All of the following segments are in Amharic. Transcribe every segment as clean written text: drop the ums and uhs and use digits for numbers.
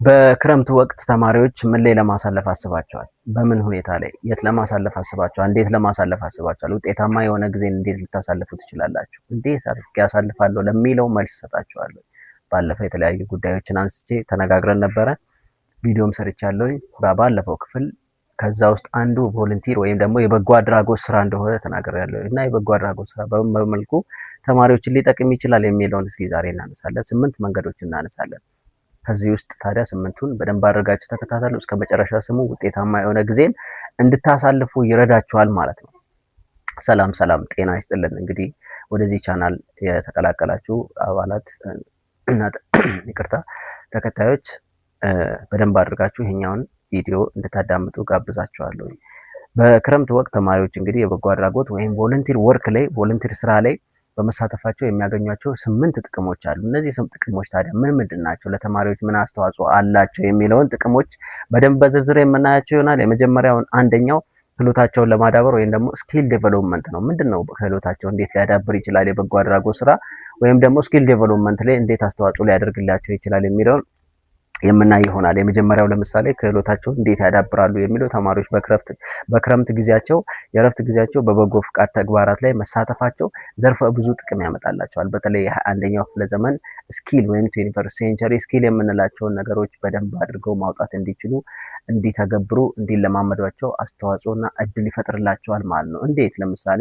በክረምት ወቅት ተማሪዎች ምን ላይ ለማሳለፍ አስባቸዋል? በምን ሁኔታ ላይ? የት ለማሳለፍ አስባቸዋል? እንዴት ለማሳለፍ አስባቸዋል? ውጤታማ የሆነ ጊዜን እንዴት ልታሳልፉ ትችላላችሁ? እንዴት አድርጌ አሳልፋለሁ ለሚለው መልስ እሰጣችኋለሁ። ባለፈው የተለያዩ ጉዳዮችን አንስቼ ተነጋግረን ነበረ። ቪዲዮም ሰርቻለሁኝ ባለፈው ክፍል። ከዛ ውስጥ አንዱ ቮለንቲር ወይም ደግሞ የበጎ አድራጎት ስራ እንደሆነ ተናግሬያለሁ እና የበጎ አድራጎት ስራ በምን መልኩ ተማሪዎችን ሊጠቅም ይችላል የሚለውን እስኪ ዛሬ እናነሳለን። 8 መንገዶችን እናነሳለን። ከዚህ ውስጥ ታዲያ 8ቱን በደንብ አድርጋችሁ ተከታተሉ፣ እስከ መጨረሻ ስሙ። ውጤታማ የሆነ ጊዜን እንድታሳልፉ ይረዳችኋል ማለት ነው። ሰላም ሰላም፣ ጤና ይስጥልን። እንግዲህ ወደዚህ ቻናል የተቀላቀላችሁ አባላት እና ይቅርታ ተከታዮች በደንብ አድርጋችሁ ይሄኛውን ቪዲዮ እንድታዳምጡ ጋብዛችኋለሁ። በክረምት ወቅት ተማሪዎች እንግዲህ የበጎ አድራጎት ወይም ቮለንቲር ወርክ ላይ ቮለንቲር ስራ ላይ በመሳተፋቸው የሚያገኟቸው 8 ጥቅሞች አሉ። እነዚህ 8 ጥቅሞች ታዲያ ምን ምንድን ናቸው? ለተማሪዎች ምን አስተዋጽኦ አላቸው? የሚለውን ጥቅሞች በደንብ በዝርዝር የምናያቸው ይሆናል። የመጀመሪያውን አንደኛው ክህሎታቸውን ለማዳበር ወይም ደግሞ ስኪል ዴቨሎፕመንት ነው። ምንድን ነው ክህሎታቸው እንዴት ሊያዳብር ይችላል የበጎ አድራጎት ስራ ወይም ደግሞ ስኪል ዴቨሎፕመንት ላይ እንዴት አስተዋጽኦ ሊያደርግላቸው ይችላል የሚለውን የምናይ ይሆናል። የመጀመሪያው ለምሳሌ ክህሎታቸውን እንዴት ያዳብራሉ የሚለው ተማሪዎች በክረምት ጊዜያቸው የእረፍት ጊዜያቸው በበጎ ፍቃድ ተግባራት ላይ መሳተፋቸው ዘርፈ ብዙ ጥቅም ያመጣላቸዋል። በተለይ የ21ኛው ክፍለ ዘመን ስኪል ወይም 21 ሴንቸሪ ስኪል የምንላቸውን ነገሮች በደንብ አድርገው ማውጣት እንዲችሉ፣ እንዲተገብሩ፣ እንዲለማመዷቸው አስተዋጽኦና እድል ይፈጥርላቸዋል ማለት ነው። እንዴት? ለምሳሌ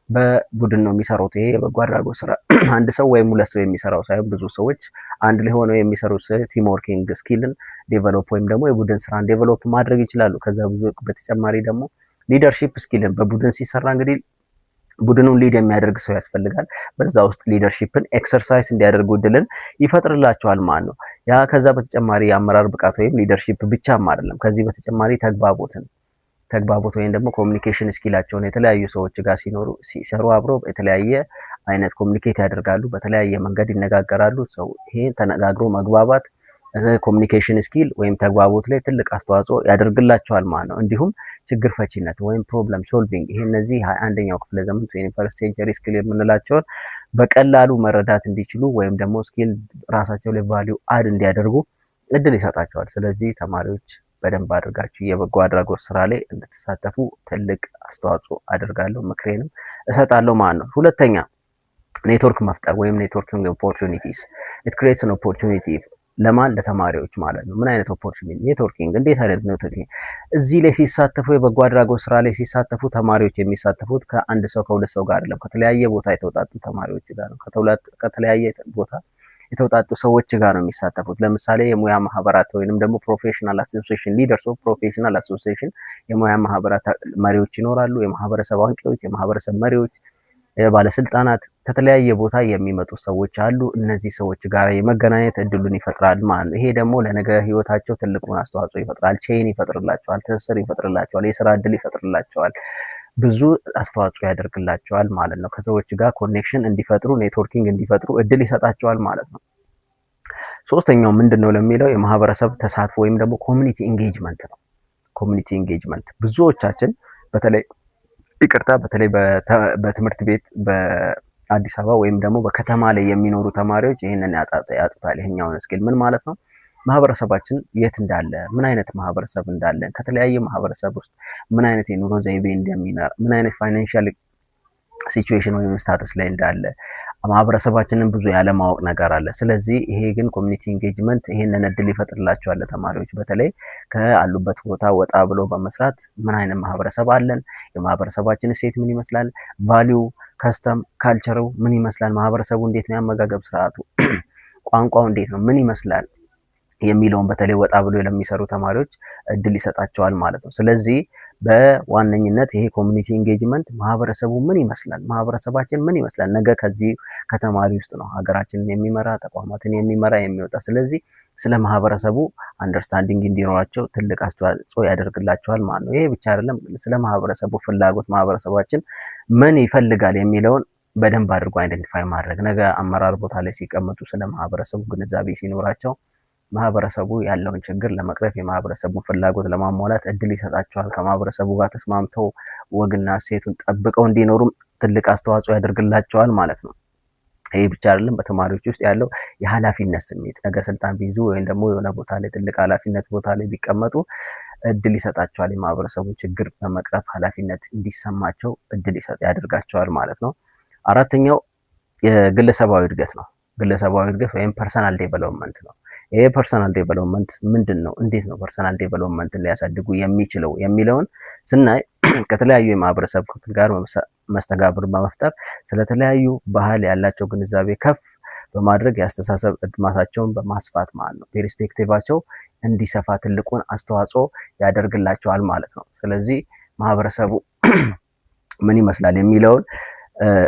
በቡድን ነው የሚሰሩት። ይሄ የበጎ አድራጎት ስራ አንድ ሰው ወይም ሁለት ሰው የሚሰራው ሳይሆን ብዙ ሰዎች አንድ ላይ ሆነው የሚሰሩት ቲም ወርኪንግ ስኪልን ዴቨሎፕ ወይም ደግሞ የቡድን ስራን ዴቨሎፕ ማድረግ ይችላሉ። ከዛ ብዙ በተጨማሪ ደግሞ ሊደርሺፕ ስኪልን በቡድን ሲሰራ እንግዲህ ቡድኑን ሊድ የሚያደርግ ሰው ያስፈልጋል። በዛ ውስጥ ሊደርሺፕን ኤክሰርሳይዝ እንዲያደርጉ እድልን ይፈጥርላቸዋል ማለት ነው። ያ ከዛ በተጨማሪ የአመራር ብቃት ወይም ሊደርሺፕ ብቻም አይደለም። ከዚህ በተጨማሪ ተግባቦት ወይም ደግሞ ኮሚኒኬሽን ስኪላቸውን የተለያዩ ሰዎች ጋር ሲሰሩ አብሮ የተለያየ አይነት ኮሚኒኬት ያደርጋሉ፣ በተለያየ መንገድ ይነጋገራሉ። ሰው ይሄ ተነጋግሮ መግባባት ኮሚኒኬሽን ስኪል ወይም ተግባቦት ላይ ትልቅ አስተዋጽኦ ያደርግላቸዋል ማለት ነው። እንዲሁም ችግር ፈቺነት ወይም ፕሮብለም ሶልቪንግ፣ ይሄ እነዚህ 21ኛው ክፍለ ዘመን 21 ሴንቸሪ ስኪል የምንላቸውን በቀላሉ መረዳት እንዲችሉ ወይም ደግሞ ስኪል ራሳቸው ላይ ቫልዩ አድ እንዲያደርጉ እድል ይሰጣቸዋል። ስለዚህ ተማሪዎች በደንብ አድርጋችሁ የበጎ አድራጎት ስራ ላይ እንድትሳተፉ ትልቅ አስተዋጽኦ አድርጋለሁ፣ ምክሬንም እሰጣለሁ ማለት ነው። ሁለተኛ ኔትወርክ መፍጠር ወይም ኔትወርኪንግ ኦፖርቹኒቲስ ኢት ክሬትስ አን ኦፖርቹኒቲ ለማን? ለተማሪዎች ማለት ነው። ምን አይነት ኦፖርቹኒቲ? ኔትወርኪንግ። እንዴት አይነት ኔትወርኪንግ? እዚህ ላይ ሲሳተፉ የበጎ አድራጎት ስራ ላይ ሲሳተፉ ተማሪዎች የሚሳተፉት ከአንድ ሰው ከሁለት ሰው ጋር አይደለም፣ ከተለያየ ቦታ የተውጣጡ ተማሪዎች ጋር ነው። ከተለያየ ቦታ የተውጣጡ ሰዎች ጋር ነው የሚሳተፉት። ለምሳሌ የሙያ ማህበራት ወይንም ደግሞ ፕሮፌሽናል አሶሲዬሽን ሊደርስ ኦፍ ፕሮፌሽናል አሶሲዬሽን የሙያ ማህበራት መሪዎች ይኖራሉ። የማህበረሰብ አንቂዎች፣ የማህበረሰብ መሪዎች፣ ባለስልጣናት ከተለያየ ቦታ የሚመጡ ሰዎች አሉ። እነዚህ ሰዎች ጋር የመገናኘት እድሉን ይፈጥራል ማለት ነው። ይሄ ደግሞ ለነገ ህይወታቸው ትልቁን አስተዋጽኦ ይፈጥራል። ቼን ይፈጥርላቸዋል፣ ትስስር ይፈጥርላቸዋል፣ የስራ እድል ይፈጥርላቸዋል፣ ብዙ አስተዋጽኦ ያደርግላቸዋል ማለት ነው። ከሰዎች ጋር ኮኔክሽን እንዲፈጥሩ ኔትወርኪንግ እንዲፈጥሩ እድል ይሰጣቸዋል ማለት ነው። ሶስተኛው ምንድነው ለሚለው የማህበረሰብ ተሳትፎ ወይም ደግሞ ኮሚኒቲ ኢንጌጅመንት ነው። ኮሚኒቲ ኢንጌጅመንት ብዙዎቻችን በተለይ በትምህርት ቤት በአዲስ አበባ ወይም ደግሞ በከተማ ላይ የሚኖሩ ተማሪዎች ይህንን ያጡታል። ይሄኛውን ስኪል ምን ማለት ነው? ማህበረሰባችን የት እንዳለ፣ ምን አይነት ማህበረሰብ እንዳለ፣ ከተለያየ ማህበረሰብ ውስጥ ምን አይነት የኑሮ ዘይቤ እንደሚኖር፣ ምን አይነት ፋይናንሻል ሲቹዌሽን ወይም ስታተስ ላይ እንዳለ ማህበረሰባችንን ብዙ ያለማወቅ ነገር አለ። ስለዚህ ይሄ ግን ኮሚኒቲ ኢንጌጅመንት ይሄንን እድል ይፈጥርላቸዋል ለተማሪዎች። በተለይ ከአሉበት ቦታ ወጣ ብሎ በመስራት ምን አይነት ማህበረሰብ አለን፣ የማህበረሰባችን እሴት ምን ይመስላል፣ ቫሊዩ፣ ከስተም፣ ካልቸሩ ምን ይመስላል፣ ማህበረሰቡ እንዴት ነው፣ ያመጋገብ ስርዓቱ፣ ቋንቋው እንዴት ነው፣ ምን ይመስላል የሚለውን በተለይ ወጣ ብሎ ለሚሰሩ ተማሪዎች እድል ይሰጣቸዋል ማለት ነው። ስለዚህ በዋነኝነት ይሄ ኮሚኒቲ ኢንጌጅመንት ማህበረሰቡ ምን ይመስላል፣ ማህበረሰባችን ምን ይመስላል፣ ነገ ከዚህ ከተማሪ ውስጥ ነው ሀገራችንን የሚመራ ተቋማትን የሚመራ የሚወጣ። ስለዚህ ስለ ማህበረሰቡ አንደርስታንዲንግ እንዲኖራቸው ትልቅ አስተዋጽኦ ያደርግላቸዋል ማለት ነው። ይሄ ብቻ አይደለም፣ ስለ ማህበረሰቡ ፍላጎት ማህበረሰባችን ምን ይፈልጋል የሚለውን በደንብ አድርጎ አይደንቲፋይ ማድረግ፣ ነገ አመራር ቦታ ላይ ሲቀመጡ ስለ ማህበረሰቡ ግንዛቤ ሲኖራቸው ማህበረሰቡ ያለውን ችግር ለመቅረፍ የማህበረሰቡን ፍላጎት ለማሟላት እድል ይሰጣቸዋል። ከማህበረሰቡ ጋር ተስማምተው ወግና እሴቱን ጠብቀው እንዲኖሩም ትልቅ አስተዋጽኦ ያደርግላቸዋል ማለት ነው። ይሄ ብቻ አይደለም። በተማሪዎች ውስጥ ያለው የኃላፊነት ስሜት ነገ ስልጣን ቢይዙ ወይም ደግሞ የሆነ ቦታ ላይ ትልቅ ኃላፊነት ቦታ ላይ ቢቀመጡ እድል ይሰጣቸዋል። የማህበረሰቡን ችግር በመቅረፍ ኃላፊነት እንዲሰማቸው እድል ያደርጋቸዋል ማለት ነው። አራተኛው የግለሰባዊ እድገት ነው። ግለሰባዊ እድገት ወይም ፐርሰናል ዴቨሎፕመንት ነው። ይሄ ፐርሰናል ዴቨሎፕመንት ምንድን ነው? እንዴት ነው ፐርሰናል ዴቨሎፕመንትን ሊያሳድጉ የሚችለው የሚለውን ስናይ ከተለያዩ የማህበረሰብ ክፍል ጋር መስተጋብር በመፍጠር ስለተለያዩ ባህል ያላቸው ግንዛቤ ከፍ በማድረግ የአስተሳሰብ አድማሳቸውን በማስፋት ማለት ነው ፔርስፔክቲቫቸው እንዲሰፋ ትልቁን አስተዋጽኦ ያደርግላቸዋል ማለት ነው። ስለዚህ ማህበረሰቡ ምን ይመስላል የሚለውን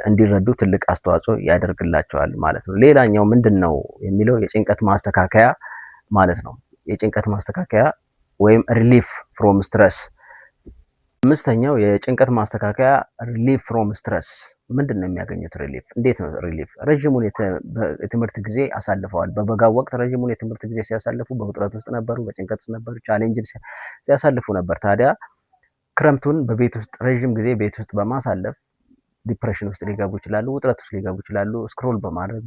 እንዲረዱ ትልቅ አስተዋጽኦ ያደርግላቸዋል ማለት ነው። ሌላኛው ምንድን ነው የሚለው የጭንቀት ማስተካከያ ማለት ነው። የጭንቀት ማስተካከያ ወይም ሪሊፍ ፍሮም ስትረስ። አምስተኛው የጭንቀት ማስተካከያ ሪሊፍ ፍሮም ስትረስ። ምንድን ነው የሚያገኙት ሪሊፍ? እንዴት ነው ሪሊፍ? ረዥሙን የትምህርት ጊዜ አሳልፈዋል። በበጋው ወቅት ረዥሙን የትምህርት ጊዜ ሲያሳልፉ በውጥረት ውስጥ ነበሩ፣ በጭንቀት ውስጥ ነበሩ፣ ቻሌንጅን ሲያሳልፉ ነበር። ታዲያ ክረምቱን በቤት ውስጥ ረዥም ጊዜ ቤት ውስጥ በማሳለፍ ዲፕሬሽን ውስጥ ሊገቡ ይችላሉ፣ ውጥረት ውስጥ ሊገቡ ይችላሉ። ስክሮል በማድረግ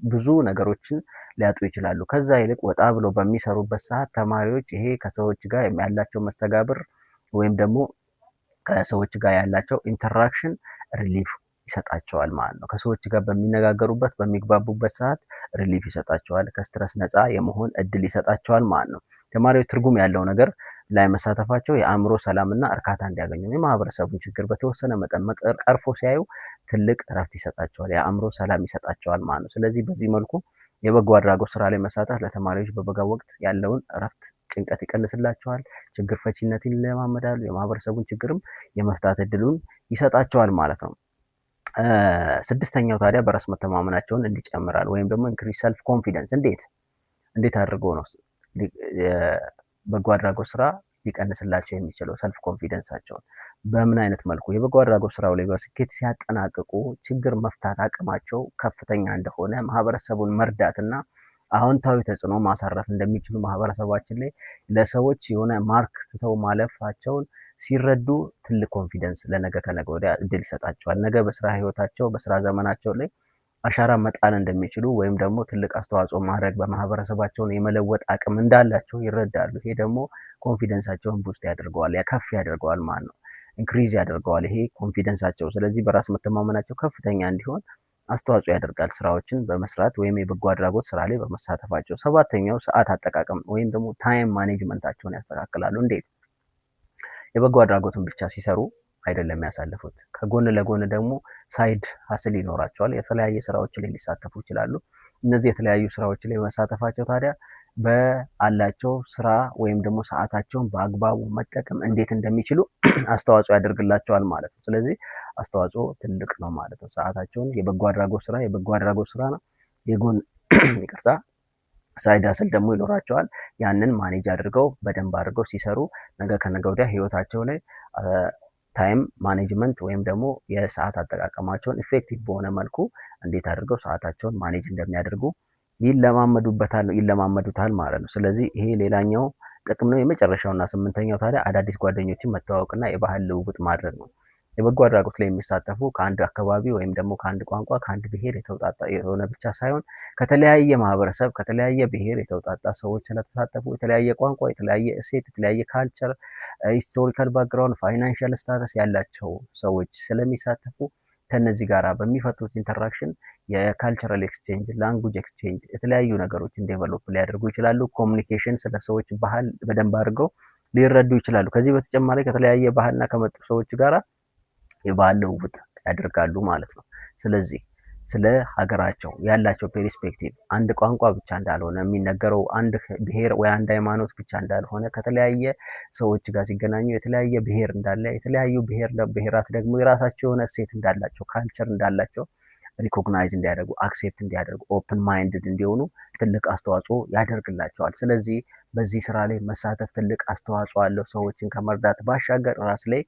ብዙ ነገሮችን ሊያጡ ይችላሉ። ከዛ ይልቅ ወጣ ብሎ በሚሰሩበት ሰዓት ተማሪዎች ይሄ ከሰዎች ጋር ያላቸው መስተጋብር ወይም ደግሞ ከሰዎች ጋር ያላቸው ኢንተራክሽን ሪሊፍ ይሰጣቸዋል ማለት ነው። ከሰዎች ጋር በሚነጋገሩበት በሚግባቡበት ሰዓት ሪሊፍ ይሰጣቸዋል፣ ከስትረስ ነፃ የመሆን እድል ይሰጣቸዋል ማለት ነው። ተማሪዎች ትርጉም ያለው ነገር ላይ መሳተፋቸው የአእምሮ ሰላምና እርካታ እንዲያገኙ የማህበረሰቡን ችግር በተወሰነ መጠን ቀርፎ ሲያዩ ትልቅ እረፍት ይሰጣቸዋል፣ የአእምሮ ሰላም ይሰጣቸዋል ማለት ነው። ስለዚህ በዚህ መልኩ የበጎ አድራጎት ስራ ላይ መሳተፍ ለተማሪዎች በበጋ ወቅት ያለውን እረፍት፣ ጭንቀት ይቀንስላቸዋል፣ ችግር ፈቺነትን ይለማመዳሉ፣ የማህበረሰቡን ችግርም የመፍታት እድሉን ይሰጣቸዋል ማለት ነው። ስድስተኛው ታዲያ በራስ መተማመናቸውን እንዲጨምራል ወይም ደግሞ ኢንክሪዝ ሰልፍ ኮንፊደንስ። እንዴት አድርጎ ነው በጎ አድራጎት ስራ ሊቀንስላቸው የሚችለው ሰልፍ ኮንፊደንሳቸውን? በምን አይነት መልኩ? የበጎ አድራጎት ስራው ላይ በስኬት ሲያጠናቅቁ ችግር መፍታት አቅማቸው ከፍተኛ እንደሆነ ማህበረሰቡን መርዳትና አዎንታዊ ተጽዕኖ ማሳረፍ እንደሚችሉ ማህበረሰባችን ላይ ለሰዎች የሆነ ማርክ ትተው ማለፋቸውን ሲረዱ ትልቅ ኮንፊደንስ ለነገ ከነገ ወዲያ እድል ይሰጣቸዋል። ነገ በስራ ህይወታቸው በስራ ዘመናቸው ላይ አሻራ መጣል እንደሚችሉ ወይም ደግሞ ትልቅ አስተዋጽኦ ማድረግ በማህበረሰባቸውን የመለወጥ አቅም እንዳላቸው ይረዳሉ። ይሄ ደግሞ ኮንፊደንሳቸውን ቡስት ያደርገዋል፣ ከፍ ያደርገዋል ማለት ነው፣ ኢንክሪዝ ያደርገዋል ይሄ ኮንፊደንሳቸው። ስለዚህ በራስ መተማመናቸው ከፍተኛ እንዲሆን አስተዋጽኦ ያደርጋል ስራዎችን በመስራት ወይም የበጎ አድራጎት ስራ ላይ በመሳተፋቸው። ሰባተኛው ሰዓት አጠቃቀም ወይም ደግሞ ታይም ማኔጅመንታቸውን ያስተካክላሉ። እንዴት? የበጎ አድራጎትን ብቻ ሲሰሩ አይደለም ያሳልፉት። ከጎን ለጎን ደግሞ ሳይድ ሀስል ይኖራቸዋል። የተለያየ ስራዎች ላይ ሊሳተፉ ይችላሉ። እነዚህ የተለያዩ ስራዎች ላይ መሳተፋቸው ታዲያ በአላቸው ስራ ወይም ደግሞ ሰዓታቸውን በአግባቡ መጠቀም እንዴት እንደሚችሉ አስተዋጽኦ ያደርግላቸዋል ማለት ነው። ስለዚህ አስተዋጽኦ ትልቅ ነው ማለት ነው። ሰዓታቸውን የበጎ አድራጎት ስራ ነው። የጎን ይቅርታ ሳይድ ሀስል ደግሞ ይኖራቸዋል። ያንን ማኔጅ አድርገው በደንብ አድርገው ሲሰሩ ነገ ከነገ ወዲያ ህይወታቸው ላይ ታይም ማኔጅመንት ወይም ደግሞ የሰዓት አጠቃቀማቸውን ኢፌክቲቭ በሆነ መልኩ እንዴት አድርገው ሰዓታቸውን ማኔጅ እንደሚያደርጉ ይለማመዱታል ማለት ነው። ስለዚህ ይሄ ሌላኛው ጥቅም ነው። የመጨረሻውና ስምንተኛው ታዲያ አዳዲስ ጓደኞችን መተዋወቅና የባህል ልውውጥ ማድረግ ነው። የበጎ አድራጎት ላይ የሚሳተፉ ከአንድ አካባቢ ወይም ደግሞ ከአንድ ቋንቋ ከአንድ ብሔር የተውጣጣ የሆነ ብቻ ሳይሆን ከተለያየ ማህበረሰብ ከተለያየ ብሔር የተውጣጣ ሰዎች ስለተሳተፉ የተለያየ ቋንቋ፣ የተለያየ እሴት፣ የተለያየ ካልቸር፣ ሂስቶሪካል ባክግራውንድ፣ ፋይናንሻል ስታተስ ያላቸው ሰዎች ስለሚሳተፉ ከነዚህ ጋር በሚፈጥሩት ኢንተራክሽን የካልቸራል ኤክስቼንጅ፣ ላንጉጅ ኤክስቼንጅ የተለያዩ ነገሮችን ዴቨሎፕ ሊያደርጉ ይችላሉ። ኮሚኒኬሽን ስለ ሰዎች ባህል በደንብ አድርገው ሊረዱ ይችላሉ። ከዚህ በተጨማሪ ከተለያየ ባህልና ከመጡ ሰዎች ጋራ የባህል ልውውጥ ያደርጋሉ ማለት ነው። ስለዚህ ስለ ሀገራቸው ያላቸው ፔርስፔክቲቭ አንድ ቋንቋ ብቻ እንዳልሆነ የሚነገረው አንድ ብሔር ወይ አንድ ሃይማኖት ብቻ እንዳልሆነ ከተለያየ ሰዎች ጋር ሲገናኙ የተለያየ ብሔር እንዳለ የተለያዩ ብሔራት ደግሞ የራሳቸው የሆነ እሴት እንዳላቸው ካልቸር እንዳላቸው ሪኮግናይዝ እንዲያደርጉ አክሴፕት እንዲያደርጉ ኦፕን ማይንድድ እንዲሆኑ ትልቅ አስተዋጽኦ ያደርግላቸዋል። ስለዚህ በዚህ ስራ ላይ መሳተፍ ትልቅ አስተዋጽኦ አለው። ሰዎችን ከመርዳት ባሻገር ራስ ላይ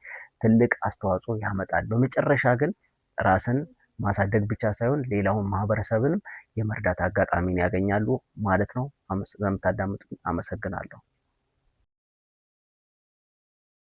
ትልቅ አስተዋጽኦ ያመጣል። በመጨረሻ ግን ራስን ማሳደግ ብቻ ሳይሆን ሌላውን ማህበረሰብንም የመርዳት አጋጣሚን ያገኛሉ ማለት ነው። ስለምታዳምጡ አመሰግናለሁ።